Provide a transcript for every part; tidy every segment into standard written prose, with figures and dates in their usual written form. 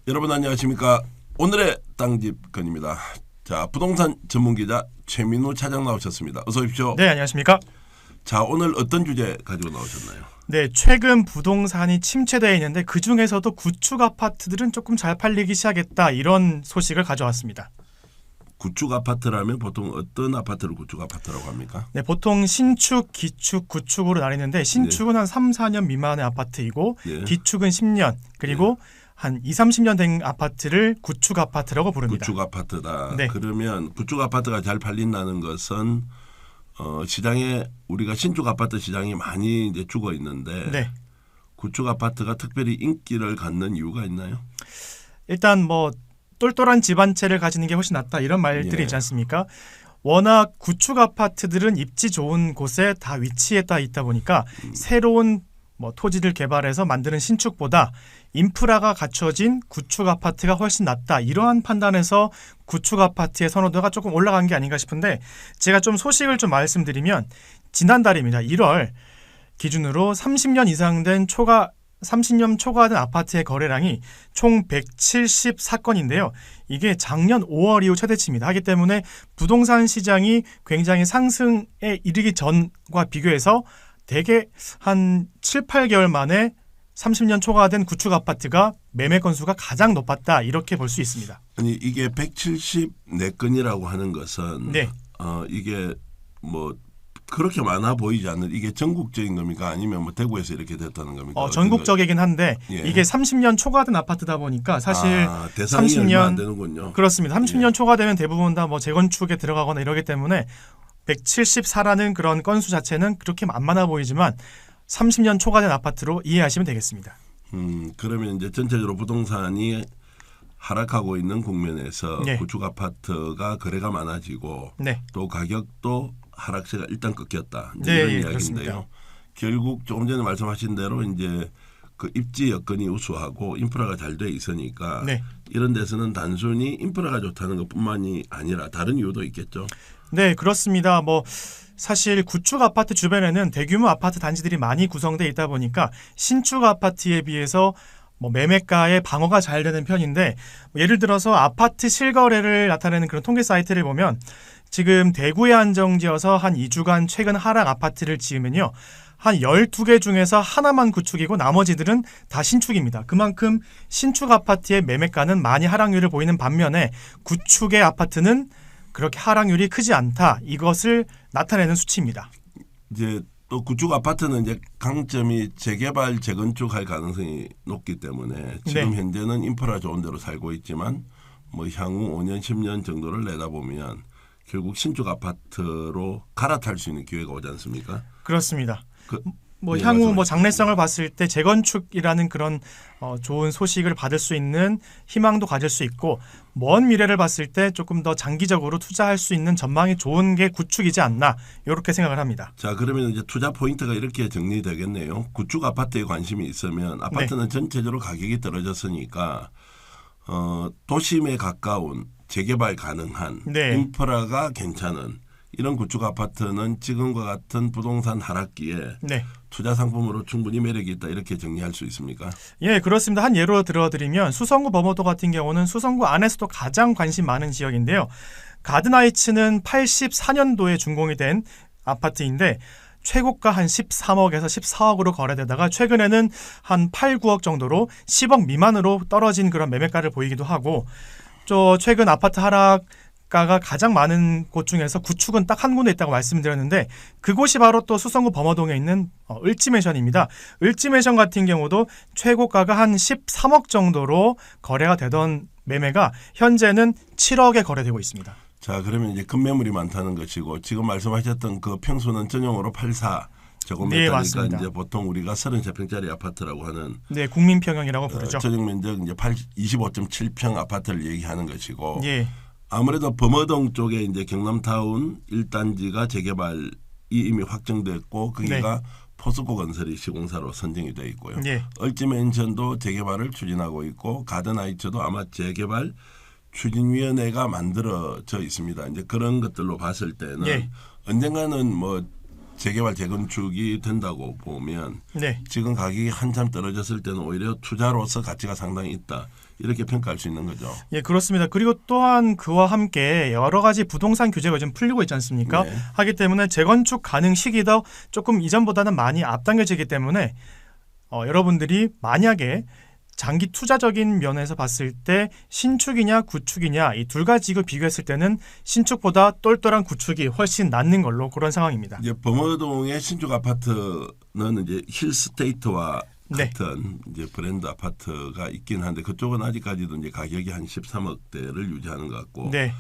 여러분 안녕하십니까? 오늘의 땅집 건입니다. 자, 부동산 전문기자 최민우 차장 나오셨습니다. 어서 오십시오. 네, 안녕하십니까? 자, 오늘 어떤 주제 가지고 나오셨나요? 네, 최근 부동산이 침체되어 있는데 그 중에서도 구축 아파트들은 조금 잘 팔리기 시작했다, 이런 소식을 가져왔습니다. 구축 아파트라면 보통 어떤 아파트를 구축 아파트라고 합니까? 네, 보통 신축, 기축, 구축으로 나뉘는데 신축은 한 3, 4년 미만의 아파트이고 기축은 10년, 그리고 한 2, 30년 된 아파트를 구축 아파트라고 부릅니다. 구축 아파트다. 네. 그러면 구축 아파트가 잘 팔린다는 것은 시장에 우리가 신축 아파트 시장이 많이 이제 죽어 있는데 네. 구축 아파트가 특별히 인기를 갖는 이유가 있나요? 일단 뭐 똘똘한 집안채를 가지는 게 훨씬 낫다, 이런 말들이 있지 않습니까? 워낙 구축 아파트들은 입지 좋은 곳에 다 위치해 있다 보니까 새로운 뭐 토지를 개발해서 만드는 신축보다 인프라가 갖춰진 구축 아파트가 훨씬 낫다, 이러한 판단에서 구축 아파트의 선호도가 조금 올라간 게 아닌가 싶은데, 제가 좀 소식을 좀 말씀드리면 지난달입니다. 1월 기준으로 30년 이상 된 30년 초과된 아파트의 거래량이 총 174건인데요. 이게 작년 5월 이후 최대치입니다. 하기 때문에 부동산 시장이 굉장히 상승에 이르기 전과 비교해서 대개 한 7, 8개월 만에 30년 초과된 구축 아파트가 매매 건수가 가장 높았다, 이렇게 볼 수 있습니다. 아니 이게 174건이라고 하는 것은 이게 뭐 그렇게 많아 보이지 않는, 이게 전국적인 겁니까? 아니면 뭐 대구에서 이렇게 됐다는 겁니까? 전국적이긴 한데 이게 30년 초과된 아파트다 보니까 사실 대상이 30년 얼마 안 되는군요. 그렇습니다. 30년 초과되면 대부분 다 뭐 재건축에 들어가거나 이러기 때문에 174라는 그런 건수 자체는 그렇게 만만해 보이지만 30년 초과된 아파트로 이해하시면 되겠습니다. 그러면 이제 전체적으로 부동산이 하락하고 있는 국면에서 구축 아파트가 거래가 많아지고 또 가격도 하락세가 일단 꺾였다, 이제 이런 이야기인데요. 그렇습니다. 결국 조금 전에 말씀하신 대로 이제 그 입지 여건이 우수하고 인프라가 잘 돼 있으니까 이런 데서는 단순히 인프라가 좋다는 것뿐만이 아니라 다른 이유도 있겠죠. 네, 그렇습니다. 뭐 사실 구축 아파트 주변에는 대규모 아파트 단지들이 많이 구성되어 있다 보니까 신축 아파트에 비해서 뭐 매매가의 방어가 잘 되는 편인데, 예를 들어서 아파트 실거래를 나타내는 그런 통계 사이트를 보면 지금 대구에 한정지어서 한 2주간 최근 하락 아파트를 지으면요, 한 12개 중에서 하나만 구축이고 나머지들은 다 신축입니다. 그만큼 신축 아파트의 매매가는 많이 하락률을 보이는 반면에 구축의 아파트는 그렇게 하락률이 크지 않다, 이것을 나타내는 수치입니다. 이제 또 구축 아파트는 이제 강점이 재개발, 재건축할 가능성이 높기 때문에 지금 현재는 인프라 좋은 데로 살고 있지만 뭐 향후 5년, 10년 정도를 내다보면 결국 신축 아파트로 갈아탈 수 있는 기회가 오지 않습니까? 그렇습니다. 향후 뭐 장래성을 봤을 때 재건축이라는 그런 좋은 소식을 받을 수 있는 희망도 가질 수 있고, 먼 미래를 봤을 때 조금 더 장기적으로 투자할 수 있는 전망이 좋은 게 구축이지 않나, 이렇게 생각을 합니다. 자, 그러면 이제 투자 포인트가 이렇게 정리되겠네요. 구축 아파트에 관심이 있으면 아파트는 전체적으로 가격이 떨어졌으니까 도심에 가까운 재개발 가능한 인프라가 괜찮은 이런 구축 아파트는 지금과 같은 부동산 하락기에 투자 상품으로 충분히 매력이 있다, 이렇게 정리할 수 있습니까? 예, 그렇습니다. 한 예로 들어드리면 수성구 범어도 같은 경우는 수성구 안에서도 가장 관심 많은 지역인데요. 가든하이츠는 84년도에 준공이 된 아파트인데 최고가 한 13억에서 14억으로 거래되다가 최근에는 한 8, 9억 정도로 10억 미만으로 떨어진 그런 매매가를 보이기도 하고, 최근 아파트 하락가가 가장 많은 곳 중에서 구축은 딱 한 군데 있다고 말씀드렸는데 그곳이 바로 또 수성구 범어동에 있는 을지맨션입니다. 을지맨션 같은 경우도 최고가가 한 13억 정도로 거래가 되던 매매가 현재는 7억에 거래되고 있습니다. 자, 그러면 이제 급매물이 많다는 것이고, 지금 말씀하셨던 그 평수는 전용으로 84 제곱미터니까 이제 보통 우리가 33평짜리 아파트라고 하는 국민평형이라고 부르죠. 전용 면적 이제 25.7평 아파트를 얘기하는 것이고, 아무래도 범어동 쪽에 이제 경남타운 1단지가 재개발이 이미 확정됐고 거기가 포스코 건설이 시공사로 선정이 되어 있고요. 을지맨션도 재개발을 추진하고 있고 가든하이츠도 아마 재개발 추진위원회가 만들어져 있습니다. 이제 그런 것들로 봤을 때는 언젠가는 뭐 재개발 재건축이 된다고 보면 지금 가격이 한참 떨어졌을 때는 오히려 투자로서 가치가 상당히 있다, 이렇게 평가할 수 있는 거죠. 예, 그렇습니다. 그리고 또한 그와 함께 여러 가지 부동산 규제가 좀 풀리고 있지 않습니까? 네. 하기 때문에 재건축 가능 시기도 조금 이전보다는 많이 앞당겨지기 때문에 여러분들이 만약에 장기 투자적인 면에서 봤을 때 신축이냐 구축이냐 이 두 가지를 비교했을 때는 신축보다 똘똘한 구축이 훨씬 낫는 걸로 그런 상황입니다. 이제 범어동의 신축 아파트는 이제 힐스테이트와 네. 같은 이제 브랜드 아파트가 있긴 한데 그쪽은 아직까지도 이제 가격이 한 13억대를 유지하는 것 같고 네.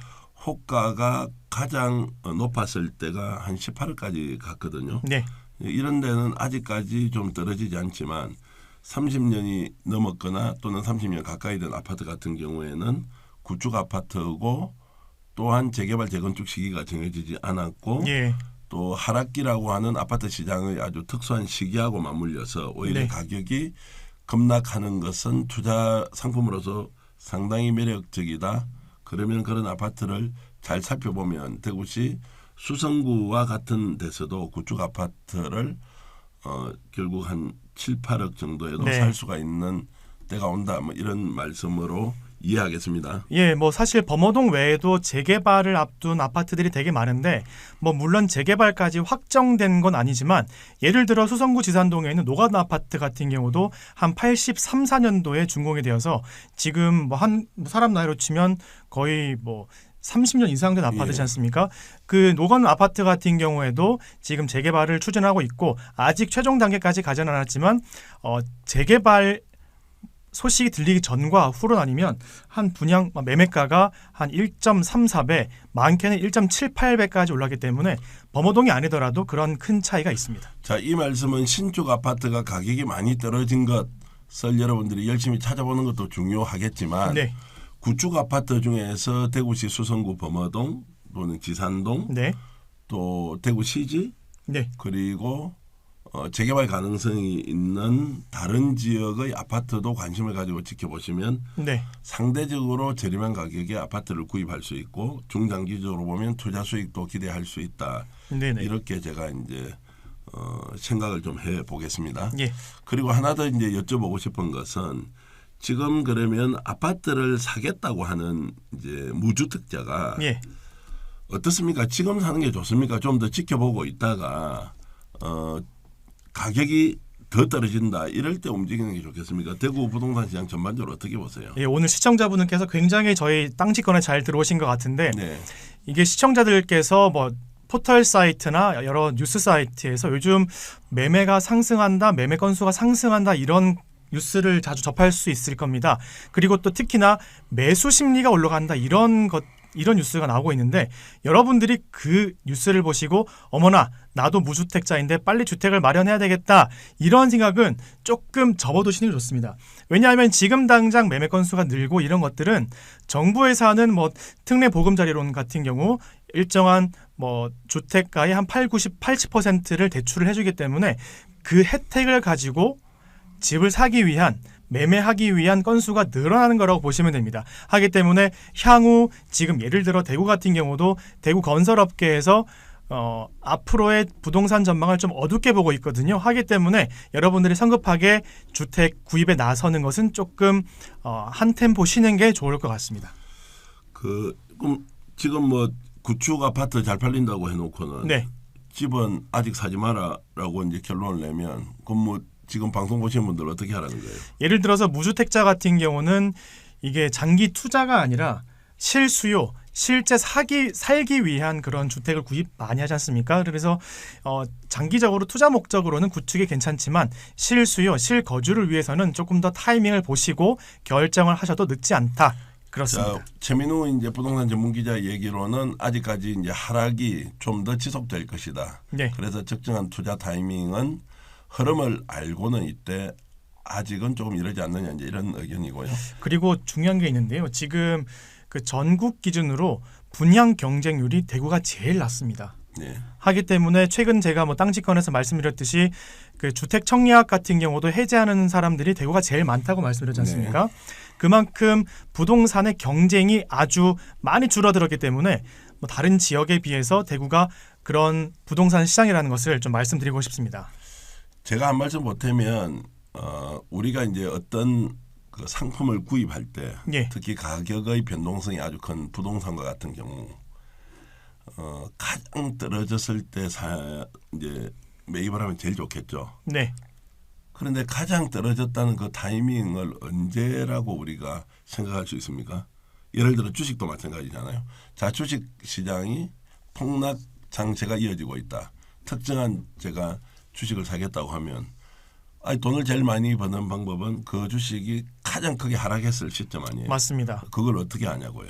호가가 가장 높았을 때가 한 18억까지 갔거든요. 네. 이런 데는 아직까지 좀 떨어지지 않지만 30년이 넘었거나 또는 30년 가까이 된 아파트 같은 경우에는 구축 아파트고 또한 재개발 재건축 시기가 정해지지 않았고 예. 또 하락기라고 하는 아파트 시장의 아주 특수한 시기하고 맞물려서 오히려 네. 가격이 급락하는 것은 투자 상품으로서 상당히 매력적이다. 그러면 그런 아파트를 잘 살펴보면 대구시 수성구와 같은 데서도 구축 아파트를 결국 한 7, 8억 정도에도 네. 살 수가 있는 때가 온다. 뭐 이런 말씀으로 이해하겠습니다. 예, 뭐 사실 범어동 외에도 재개발을 앞둔 아파트들이 되게 많은데 뭐 물론 재개발까지 확정된 건 아니지만 예를 들어 수성구 지산동에 있는 노가다 아파트 같은 경우도 한 83, 4년도에 준공이 되어서 지금 뭐 한 사람 나이로 치면 거의 뭐 30년 이상 된 아파트지 않습니까? 그 노건 아파트 같은 경우에도 지금 재개발을 추진하고 있고 아직 최종 단계까지 가지 않았지만 재개발 소식이 들리기 전과 후로 나뉘면 한 분양 매매가가 한 1.34배, 많게는 1.78배까지 올랐기 때문에 범어동이 아니더라도 그런 큰 차이가 있습니다. 자, 이 말씀은 신축 아파트가 가격이 많이 떨어진 것을 여러분들이 열심히 찾아보는 것도 중요하겠지만 네. 구축 아파트 중에서 대구시 수성구 범어동 또는 지산동 네. 또 대구 시지 네. 그리고 재개발 가능성이 있는 다른 지역의 아파트도 관심을 가지고 지켜보시면 네. 상대적으로 저렴한 가격에 아파트를 구입할 수 있고 중장기적으로 보면 투자 수익도 기대할 수 있다. 네네. 이렇게 제가 이제 생각을 좀 해보겠습니다. 예. 그리고 하나 더 이제 여쭤보고 싶은 것은 지금 그러면 아파트를 사겠다고 하는 이제 무주택자가 예. 어떻습니까? 지금 사는 게 좋습니까? 좀 더 지켜보고 있다가 가격이 더 떨어진다 이럴 때 움직이는 게 좋겠습니까? 대구 부동산 시장 전반적으로 어떻게 보세요? 예, 오늘 시청자분께서 굉장히 저희 땅지권에 잘 들어오신 것 같은데 네. 이게 시청자들께서 뭐 포털 사이트나 여러 뉴스 사이트에서 요즘 매매가 상승한다, 매매 건수가 상승한다 이런 뉴스를 자주 접할 수 있을 겁니다. 그리고 또 특히나 매수 심리가 올라간다 이런 뉴스가 나오고 있는데 여러분들이 그 뉴스를 보시고 어머나 나도 무주택자인데 빨리 주택을 마련해야 되겠다 이런 생각은 조금 접어두시는 게 좋습니다. 왜냐하면 지금 당장 매매 건수가 늘고 이런 것들은 정부에서 하는 뭐 특례 보금자리론 같은 경우 일정한 뭐 주택가의 한 8, 90, 80%를 대출을 해주기 때문에 그 혜택을 가지고 집을 사기 위한 매매하기 위한 건수가 늘어나는 거라고 보시면 됩니다. 하기 때문에 향후 지금 예를 들어 대구 같은 경우도 대구 건설업계에서 앞으로의 부동산 전망을 좀 어둡게 보고 있거든요. 하기 때문에 여러분들이 성급하게 주택 구입에 나서는 것은 조금 한 템포 쉬는 게 좋을 것 같습니다. 그럼 지금 뭐 구축 아파트 잘 팔린다고 해놓고는 네. 집은 아직 사지 마라라고 이제 결론을 내면 그럼 뭐 지금 방송 보시는 분들 어떻게 하라는 거예요? 예를 들어서 무주택자 같은 경우는 이게 장기 투자가 아니라 실수요, 실제 살기 위한 그런 주택을 구입 많이 하지 않습니까? 그래서 장기적으로 투자 목적으로는 구축이 괜찮지만 실수요, 실거주를 위해서는 조금 더 타이밍을 보시고 결정을 하셔도 늦지 않다. 그렇습니다. 자, 최민우 이제 부동산 전문 기자 얘기로는 아직까지 이제 하락이 좀 더 지속될 것이다. 네. 그래서 적정한 투자 타이밍은 흐름을 알고는 이때 아직은 조금 이러지 않느냐 이제 이런 의견이고요. 그리고 중요한 게 있는데요. 지금 그 전국 기준으로 분양 경쟁률이 대구가 제일 낮습니다. 네. 하기 때문에 최근 제가 뭐 땅지권에서 말씀드렸듯이 그 주택 청약 같은 경우도 해제하는 사람들이 대구가 제일 많다고 말씀드렸지 않습니까? 네. 그만큼 부동산의 경쟁이 아주 많이 줄어들었기 때문에 뭐 다른 지역에 비해서 대구가 그런 부동산 시장이라는 것을 좀 말씀드리고 싶습니다. 제가 한 말씀 보태면 우리가 이제 어떤 그 상품을 구입할 때 예. 특히 가격의 변동성이 아주 큰 부동산과 같은 경우 가장 떨어졌을 때 이제 매입을 하면 제일 좋겠죠. 네. 그런데 가장 떨어졌다는 그 타이밍을 언제라고 우리가 생각할 수 있습니까? 예를 들어 주식도 마찬가지잖아요. 자, 주식 시장이 폭락 장세가 이어지고 있다. 특정한 제가 주식을 사겠다고 하면 돈을 제일 많이 버는 방법은 그 주식이 가장 크게 하락했을 시점 아니에요. 맞습니다. 그걸 어떻게 아냐고요.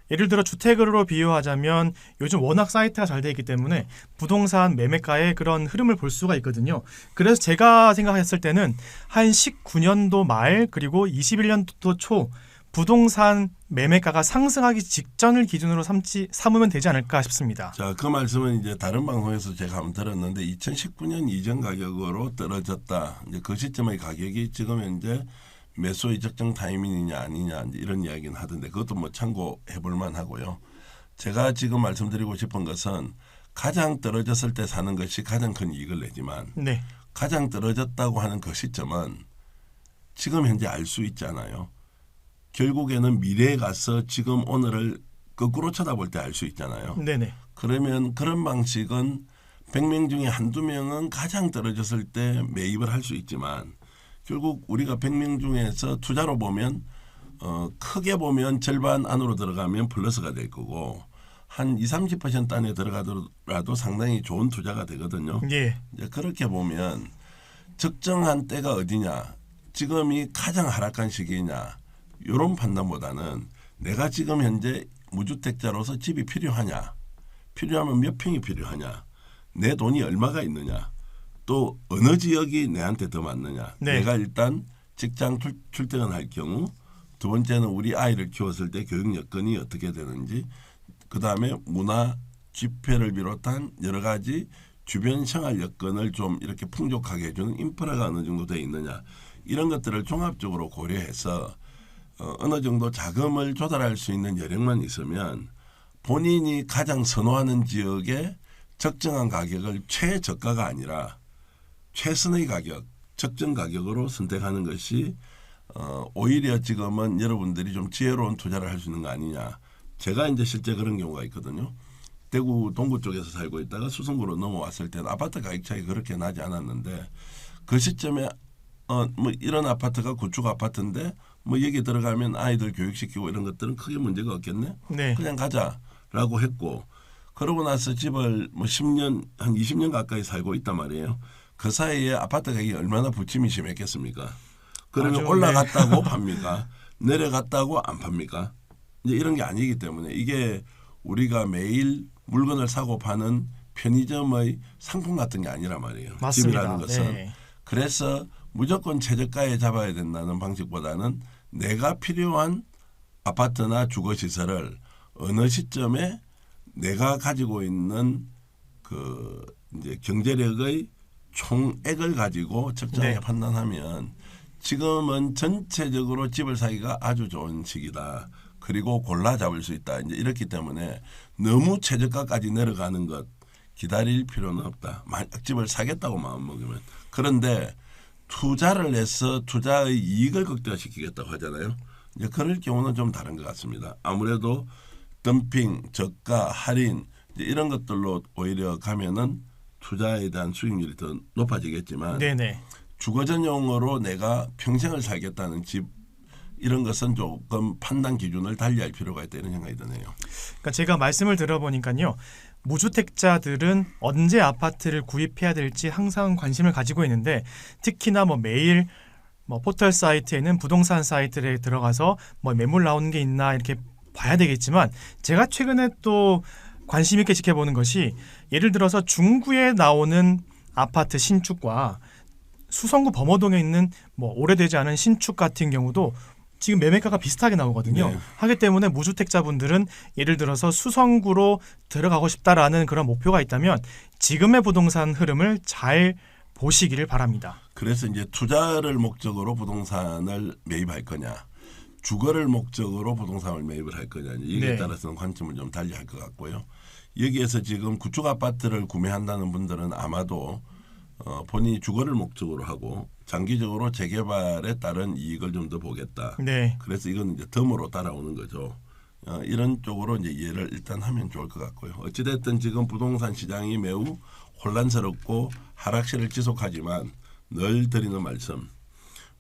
예를 들어 주택으로 비유하자면 요즘 워낙 사이트가 잘 돼 있기 때문에 부동산 매매가의 그런 흐름을 볼 수가 있거든요. 그래서 제가 생각했을 때는 한 19년도 말 그리고 21년도 초 부동산 매매가가 상승하기 직전을 기준으로 삼으면 되지 않을까 싶습니다. 자, 그 말씀은 이제 다른 방송에서 제가 한번 들었는데 2019년 이전 가격으로 떨어졌다. 이제 그 시점의 가격이 지금 현재 매수의 적정 타이밍이냐 아니냐 이런 이야기는 하던데 그것도 뭐 참고해 볼 만하고요. 제가 지금 말씀드리고 싶은 것은 가장 떨어졌을 때 사는 것이 가장 큰 이익을 내지만 네. 가장 떨어졌다고 하는 그 시점은 지금 현재 알 수 있잖아요. 결국에는 미래에 가서 지금 오늘을 거꾸로 쳐다볼 때 알 수 있잖아요. 네네. 그러면 그런 방식은 100명 중에 한두 명은 가장 떨어졌을 때 매입을 할 수 있지만 결국 우리가 100명 중에서 투자로 보면 크게 보면 절반 안으로 들어가면 플러스가 될 거고 한 20-30% 안에 들어가더라도 상당히 좋은 투자가 되거든요. 예. 이제 그렇게 보면 적정한 때가 어디냐, 지금이 가장 하락한 시기냐 이런 판단보다는 내가 지금 현재 무주택자로서 집이 필요하냐, 필요하면 몇 평이 필요하냐, 내 돈이 얼마가 있느냐, 또 어느 지역이 내한테 더 맞느냐. 네. 내가 일단 직장 출퇴근을 할 경우, 두 번째는 우리 아이를 키웠을 때 교육 여건이 어떻게 되는지, 그다음에 문화 집회를 비롯한 여러 가지 주변 생활 여건을 좀 이렇게 풍족하게 해주는 인프라가 어느 정도 돼 있느냐, 이런 것들을 종합적으로 고려해서 어느 정도 자금을 조달할 수 있는 여력만 있으면 본인이 가장 선호하는 지역의 적정한 가격을 최저가가 아니라 최선의 가격, 적정 가격으로 선택하는 것이 오히려 지금은 여러분들이 좀 지혜로운 투자를 할 수 있는 거 아니냐. 제가 이제 실제 그런 경우가 있거든요. 대구 동구 쪽에서 살고 있다가 수성구로 넘어왔을 때는 아파트 가격 차이 그렇게 나지 않았는데 그 시점에 뭐 이런 아파트가 구축 아파트인데 뭐 여기 들어가면 아이들 교육시키고 이런 것들은 크게 문제가 없겠네. 네. 그냥 가자라고 했고 그러고 나서 집을 뭐 10년 한 20년 가까이 살고 있단 말이에요. 그 사이에 아파트 가격이 얼마나 부침이 심했겠습니까? 그러면 올라갔다고 팝니까? 내려갔다고 안 팝니까? 이제 이런 게 아니기 때문에 이게 우리가 매일 물건을 사고 파는 편의점의 상품 같은 게 아니란 말이에요. 맞습니다. 집이라는 것은. 네. 그래서 무조건 최저가에 잡아야 된다는 방식보다는 내가 필요한 아파트나 주거시설을 어느 시점에 내가 가지고 있는 그 이제 경제력의 총액을 가지고 적정하게 네. 판단하면 지금은 전체적으로 집을 사기가 아주 좋은 시기다. 그리고 골라 잡을 수 있다. 이제 이렇기 때문에 너무 최저가까지 내려가는 것 기다릴 필요는 없다. 만약 집을 사겠다고 마음먹으면. 그런데 투자를 해서 투자의 이익을 극대화시키겠다고 하잖아요. 이제 그럴 경우는 좀 다른 것 같습니다. 아무래도 덤핑, 저가, 할인 이제 이런 것들로 오히려 가면은 투자에 대한 수익률이 더 높아지겠지만 네네. 주거 전용으로 내가 평생을 살겠다는 집 이런 것은 조금 판단 기준을 달리할 필요가 있다 이런 생각이 드네요. 그러니까 제가 말씀을 들어보니까요. 무주택자들은 언제 아파트를 구입해야 될지 항상 관심을 가지고 있는데 특히나 뭐 매일 뭐 포털 사이트에는 부동산 사이트에 들어가서 뭐 매물 나오는 게 있나 이렇게 봐야 되겠지만 제가 최근에 또 관심 있게 지켜보는 것이 예를 들어서 중구에 나오는 아파트 신축과 수성구 범어동에 있는 뭐 오래되지 않은 신축 같은 경우도 지금 매매가가 비슷하게 나오거든요. 네. 하기 때문에 무주택자분들은 예를 들어서 수성구로 들어가고 싶다라는 그런 목표가 있다면 지금의 부동산 흐름을 잘 보시기를 바랍니다. 그래서 이제 투자를 목적으로 부동산을 매입할 거냐, 주거를 목적으로 부동산을 매입을 할 거냐 이에 네. 따라서는 관점을 좀 달리할 것 같고요. 여기에서 지금 구축 아파트를 구매한다는 분들은 아마도 본인이 주거를 목적으로 하고 장기적으로 재개발에 따른 이익을 좀 더 보겠다. 네. 그래서 이건 이제 덤으로 따라오는 거죠. 이런 쪽으로 이제 이해를 일단 하면 좋을 것 같고요. 어찌됐든 지금 부동산 시장이 매우 혼란스럽고 하락세를 지속하지만 늘 드리는 말씀,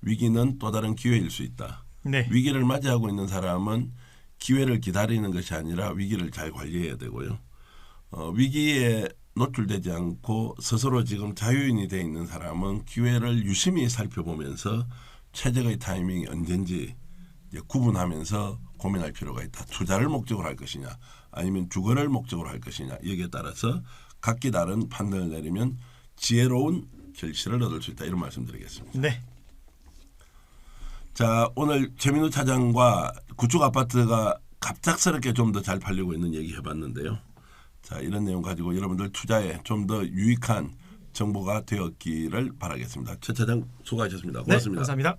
위기는 또 다른 기회일 수 있다. 네. 위기를 맞이하고 있는 사람은 기회를 기다리는 것이 아니라 위기를 잘 관리해야 되고요. 위기에 노출되지 않고 스스로 지금 자유인이 돼 있는 사람은 기회를 유심히 살펴보면서 최적의 타이밍이 언젠지 이제 구분하면서 고민할 필요가 있다. 투자를 목적으로 할 것이냐 아니면 주거를 목적으로 할 것이냐 여기에 따라서 각기 다른 판단을 내리면 지혜로운 결실을 얻을 수 있다. 이런 말씀드리겠습니다. 네. 자, 오늘 최민우 차장과 구축 아파트가 갑작스럽게 좀 더 잘 팔리고 있는 얘기 해봤는데요. 자, 이런 내용 가지고 여러분들 투자에 좀 더 유익한 정보가 되었기를 바라겠습니다. 최 차장 수고하셨습니다. 고맙습니다. 네, 감사합니다.